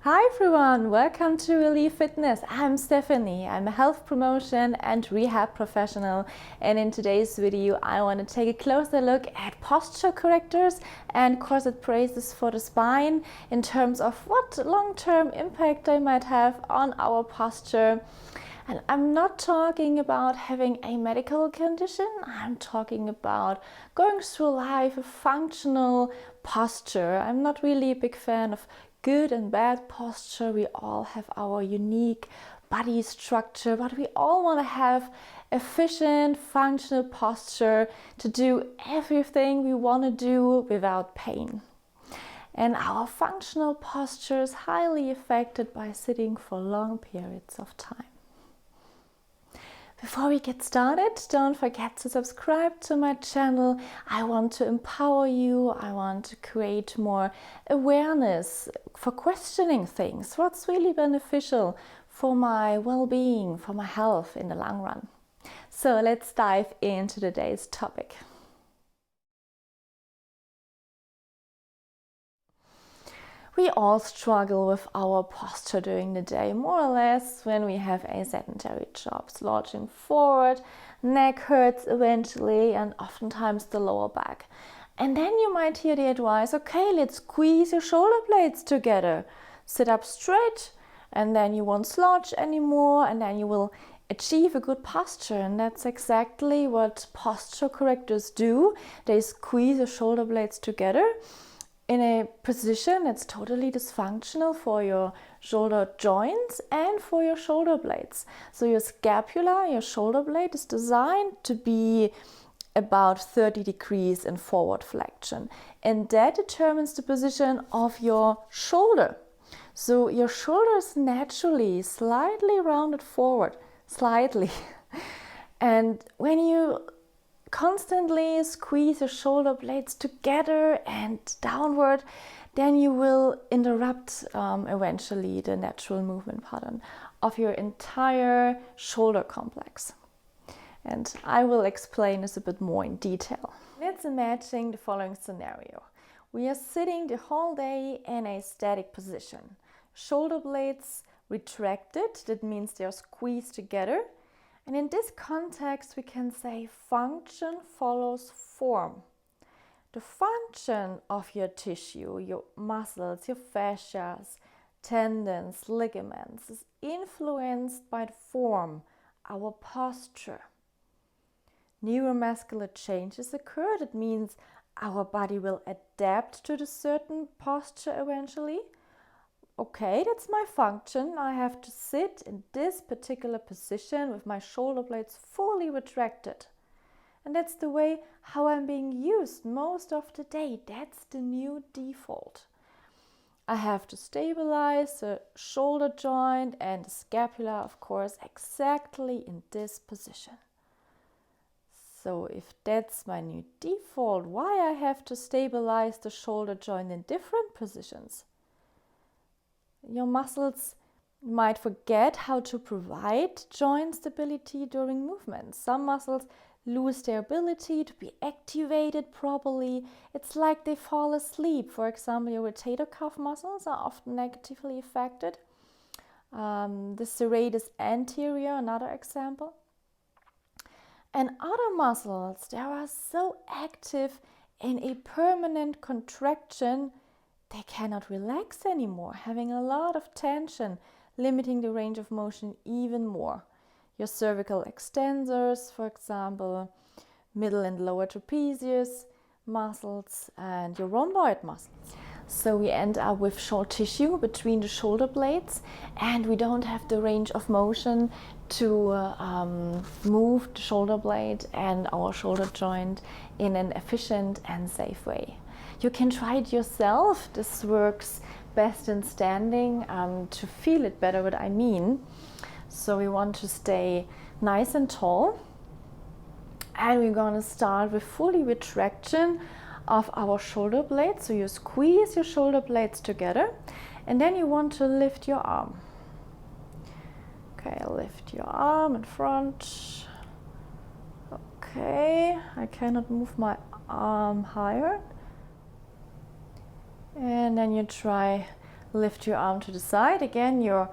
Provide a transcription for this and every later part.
Hi everyone, welcome to Relief Fitness. I'm Stephanie. I'm a health promotion and rehab professional, and in today's video I want to take a closer look at posture correctors and corset braces for the spine in terms of what long-term impact they might have on our posture. And I'm not talking about having a medical condition, I'm talking about going through life with functional posture. I'm not really a big fan of good and bad posture. We all have our unique body structure, but we all want to have efficient, functional posture to do everything we want to do without pain. And our functional posture is highly affected by sitting for long periods of time. Before we get started, don't forget to subscribe to my channel. I want to empower you. I want to create more awareness for questioning things. What's really beneficial for my well-being, for my health in the long run. So let's dive into today's topic. We all struggle with our posture during the day, more or less when we have a sedentary job. Slouching forward, neck hurts eventually, and oftentimes the lower back. And then you might hear the advice, okay, let's squeeze your shoulder blades together. Sit up straight, and then you won't slouch anymore, and then you will achieve a good posture. And that's exactly what posture correctors do. They squeeze your shoulder blades together in a position that's totally dysfunctional for your shoulder joints and for your shoulder blades. So your scapula, your shoulder blade, is designed to be about 30 degrees in forward flexion, and that determines the position of your shoulder. So your shoulder is naturally slightly rounded forward, slightly. And when you constantly squeeze your shoulder blades together and downward, then you will interrupt eventually the natural movement pattern of your entire shoulder complex. And I will explain this a bit more in detail. Let's imagine the following scenario. We are sitting the whole day in a static position. Shoulder blades retracted, that means they are squeezed together. And in this context, we can say function follows form. The function of your tissue, your muscles, your fascias, tendons, ligaments is influenced by the form, our posture. Neuromuscular changes occur. That means our body will adapt to the certain posture eventually. Okay, that's my function. I have to sit in this particular position with my shoulder blades fully retracted. And that's the way how I'm being used most of the day. That's the new default. I have to stabilize the shoulder joint and the scapula, of course, exactly in this position. So if that's my new default, why I have to stabilize the shoulder joint in different positions? Your muscles might forget how to provide joint stability during movement. Some muscles lose their ability to be activated properly. It's like they fall asleep. For example, your rotator cuff muscles are often negatively affected. The serratus anterior, another example. And other muscles, they are so active in a permanent contraction, they cannot relax anymore, having a lot of tension, limiting the range of motion even more. Your cervical extensors, for example, middle and lower trapezius muscles, and your rhomboid muscles. So we end up with short tissue between the shoulder blades, and we don't have the range of motion to move the shoulder blade and our shoulder joint in an efficient and safe way. You can try it yourself. This works best in standing to feel it better what I mean. So we want to stay nice and tall, and we're going to start with fully retraction of our shoulder blades. So you squeeze your shoulder blades together, and then you want to lift your arm. Okay, lift your arm in front. Okay, I cannot move my arm higher. And then you try lift your arm to the side. Again, your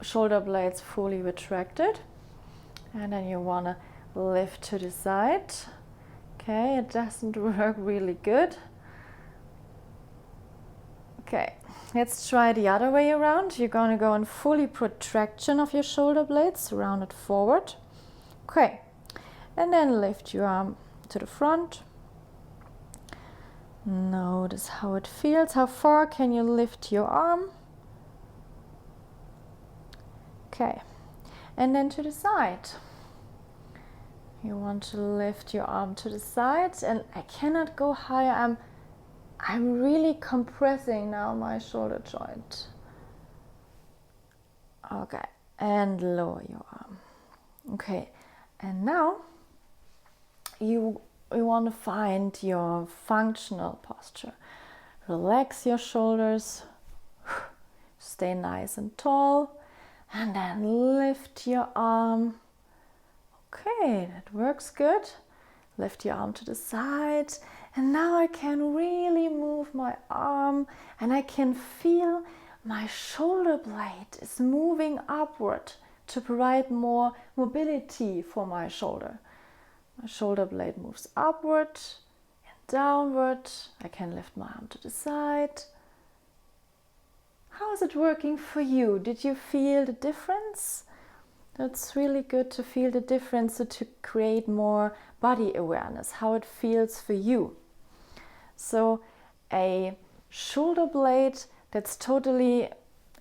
shoulder blades fully retracted. And then you want to lift to the side. Okay, it doesn't work really good. Okay, let's try the other way around. You're going to go in fully protraction of your shoulder blades, rounded forward. Okay, and then lift your arm to the front. Notice how it feels. How far can you lift your arm? Okay, and then to the side. You want to lift your arm to the side, and I cannot go higher. I'm really compressing now my shoulder joint. Okay, and lower your arm. Okay, and now you want to find your functional posture. Relax your shoulders, stay nice and tall, and then lift your arm. Okay, that works good. Lift your arm to the side, and now I can really move my arm, and I can feel my shoulder blade is moving upward to provide more mobility for my shoulder. My shoulder blade moves upward and downward. I can lift my arm to the side. How is it working for you? Did you feel the difference? That's really good to feel the difference, so to create more body awareness, how it feels for you. So a shoulder blade that's totally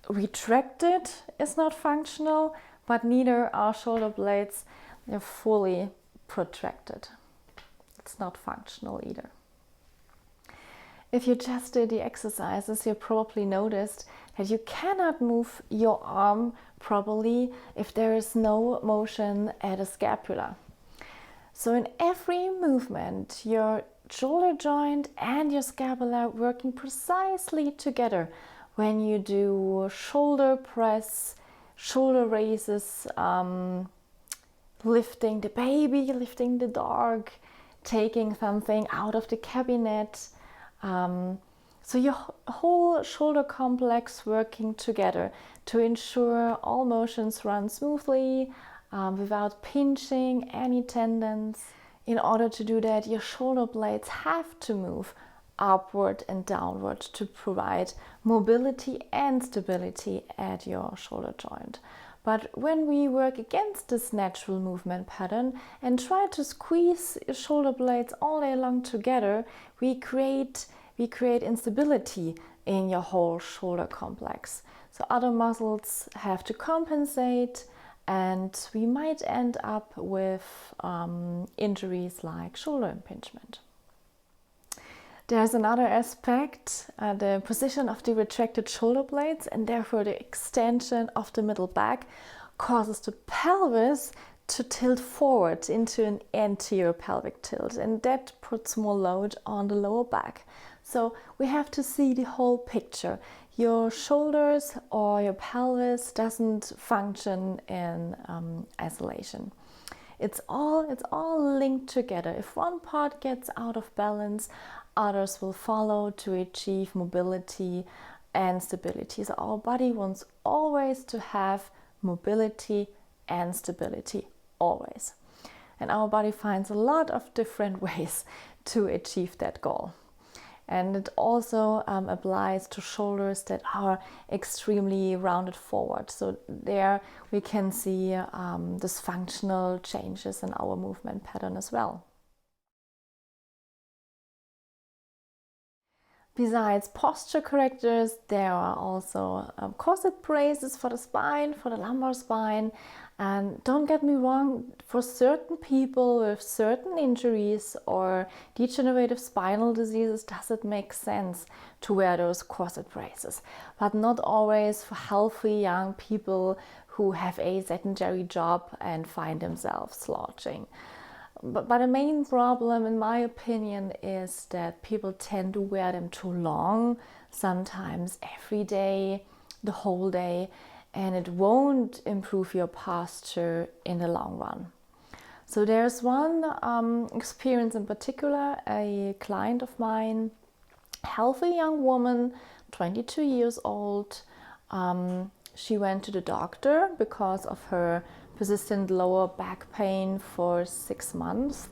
retracted is not functional, but neither are shoulder blades they're fully protracted. It's not functional either. If you just did the exercises, you probably noticed that you cannot move your arm properly if there is no motion at the scapula. So in every movement, your shoulder joint and your scapula are working precisely together. When you do shoulder press, shoulder raises, lifting the baby, lifting the dog, taking something out of the cabinet. So your whole shoulder complex working together to ensure all motions run smoothly without pinching any tendons. In order to do that, your shoulder blades have to move upward and downward to provide mobility and stability at your shoulder joint. But when we work against this natural movement pattern and try to squeeze your shoulder blades all day long together, we create instability in your whole shoulder complex. So other muscles have to compensate, and we might end up with injuries like shoulder impingement. There's another aspect, the position of the retracted shoulder blades, and therefore the extension of the middle back causes the pelvis to tilt forward into an anterior pelvic tilt, and that puts more load on the lower back. So we have to see the whole picture. Your shoulders or your pelvis doesn't function in isolation. It's all linked together. If one part gets out of balance, others will follow to achieve mobility and stability. So our body wants always to have mobility and stability, always. And our body finds a lot of different ways to achieve that goal. And it also applies to shoulders that are extremely rounded forward. So there we can see dysfunctional changes in our movement pattern as well. Besides posture correctors, there are also corset braces for the spine, for the lumbar spine. And don't get me wrong, for certain people with certain injuries or degenerative spinal diseases, does it make sense to wear those corset braces, but not always for healthy young people who have a sedentary job and find themselves slouching. But the main problem, in my opinion, is that people tend to wear them too long, sometimes every day, the whole day, and it won't improve your posture in the long run. So there's one experience in particular, a client of mine, healthy young woman, 22 years old. She went to the doctor because of her persistent lower back pain for 6 months,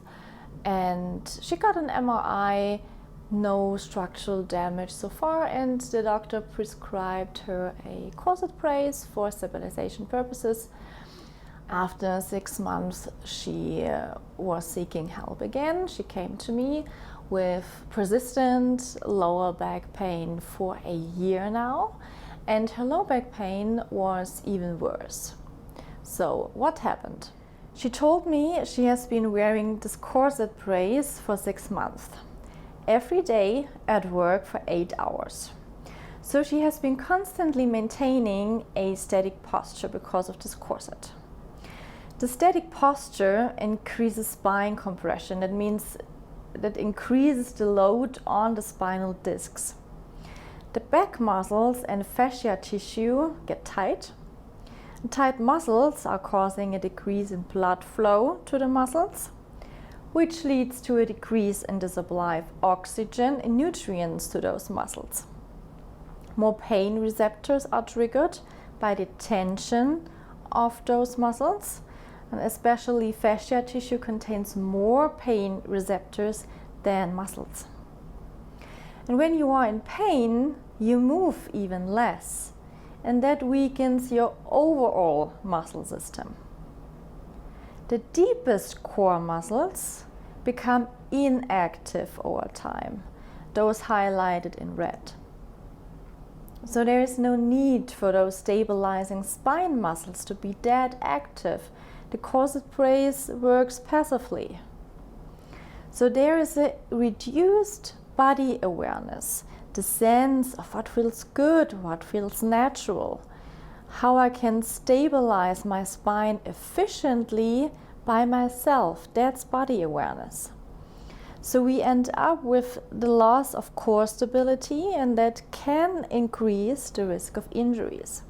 and she got an MRI, no structural damage so far, and the doctor prescribed her a corset brace for stabilization purposes. After 6 months, she was seeking help again. She came to me with persistent lower back pain for a year now, and her low back pain was even worse. So what happened? She told me she has been wearing this corset brace for 6 months, every day at work for 8 hours. So she has been constantly maintaining a static posture because of this corset. The static posture increases spine compression. That means that increases the load on the spinal discs. The back muscles and fascia tissue get tight. Tight muscles are causing a decrease in blood flow to the muscles, which leads to a decrease in the supply of oxygen and nutrients to those muscles. More pain receptors are triggered by the tension of those muscles, and especially fascia tissue contains more pain receptors than muscles. And when you are in pain, you move even less, and that weakens your overall muscle system. The deepest core muscles become inactive over time, those highlighted in red. So there is no need for those stabilizing spine muscles to be that active. The corset brace works passively. So there is a reduced body awareness, the sense of what feels good, what feels natural, how I can stabilize my spine efficiently by myself. That's body awareness. So we end up with the loss of core stability, and that can increase the risk of injuries.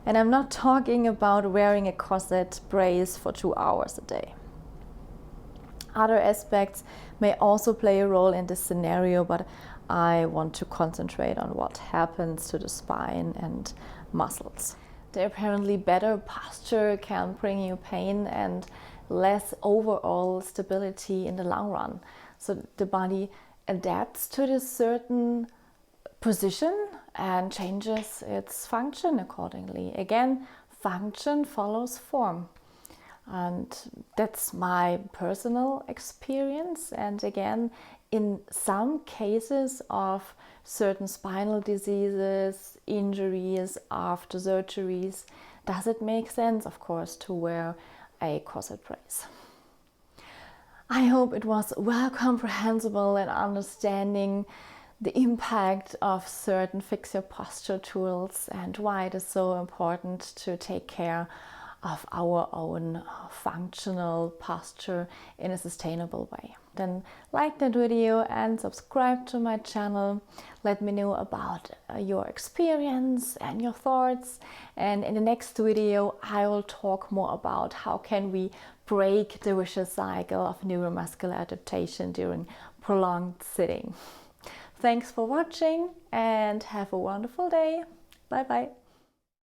And I'm not talking about wearing a corset brace for 2 hours a day. Other aspects may also play a role in this scenario, but I want to concentrate on what happens to the spine and muscles. The apparently better posture can bring you pain and less overall stability in the long run. So the body adapts to this certain position and changes its function accordingly. Again, function follows form. And that's my personal experience. And again, in some cases of certain spinal diseases, injuries after surgeries, does it make sense, of course, to wear a corset brace? I hope it was well comprehensible and understanding the impact of certain fix your posture tools and why it is so important to take care of our own functional posture in a sustainable way. Then like that video and subscribe to my channel. Let me know about your experience and your thoughts. And in the next video, I will talk more about how can we break the vicious cycle of neuromuscular adaptation during prolonged sitting. Thanks for watching and have a wonderful day. Bye bye.